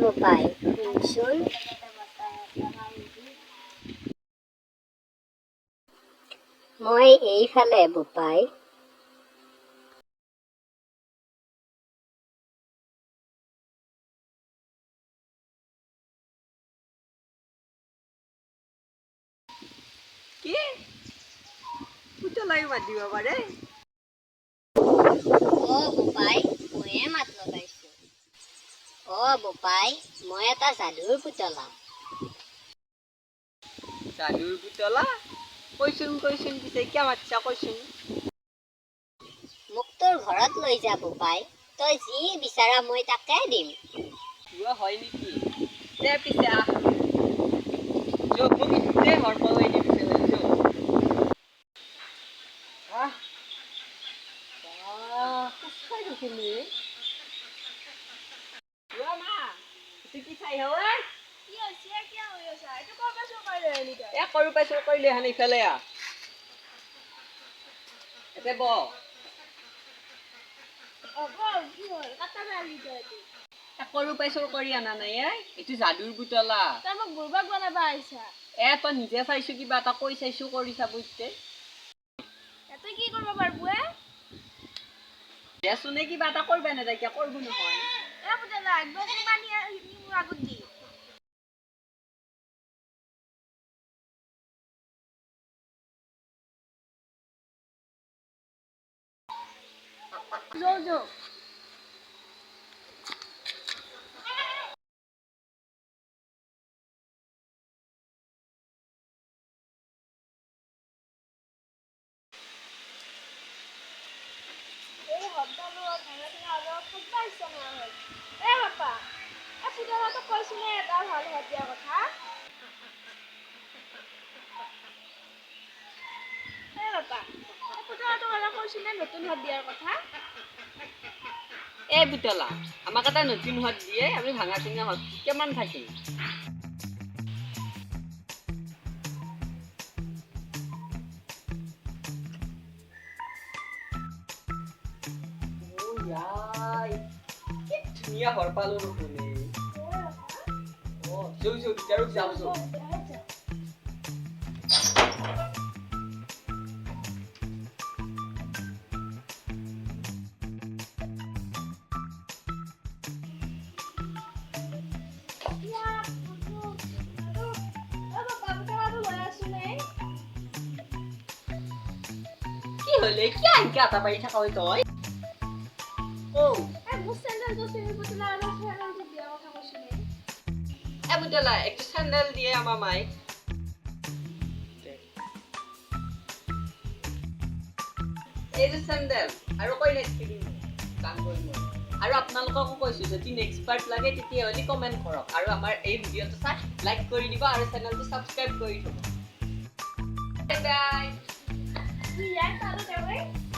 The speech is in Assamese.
Babae, function. মই এইফালে বোপাই। কি পুতলাই মাত দিব পাৰে? বোপাই, ময়ে মাত লগাইছো। বোপাই, মই এটা যাদুৰ পুতলা। যাদুৰ পুতলা? কৈছোন পিছে কিয় মাতছা কৈছোন। মোক তোৰ ঘৰত লৈ যা বোপাই, তই যি বিচাৰা মই তাকে দিম। হয় নেকি? দে পিছে আহ। মোক ইতে ঘৰ পালাই দি পিছে আহ খুচাই দেখিলি মা কি চাই হয় কৰো পাইছো কৰিলে হান ইফালে এতে ব কৰো পাইছো কৰি আনা নাই এইটো যাদুৰ পুতলা মোক বুৰবাক বনাবা আহিছা তই নিজে চাইছো কিবা এটা কৈ চাইছো কৰি চাব ইতে তই কি কৰিব পাৰবো দেচোনে কিবা এটা কৰবা নেদা কিয়া কৰবো নহয় পুতলা একদম পানী মোৰ আগত দি যো নতুন হাত দিয়াৰ কথা পুতলা আমাক এটা নতুন হাত দিয়ে আমি ভাঙা চিঙা হাত কেমন থাকিম ধুনীয়া ঘৰ পালো নুশুনে বিচাৰো যাওঁ কি হলে কি আনকে আটা পাৰি থাকা হয় তই পুতলা একটু স্যান্ডেল দিয়ে আমাৰ মাই এই যে স্যান্ডেল আৰু কই নেক্সট দিন কাম কৰিম আৰু আপোনালোককো কৈছো যদি নেক্সট পাৰ্ট লাগে তেতিয়া হলি কমেন্ট কৰক আৰু আমাৰ এই ভিডিওটো চাই লাইক কৰি দিব আৰু চেনেলটো সাবস্ক্ৰাইব কৰি থব বাই বাই তুই যাই তাহলে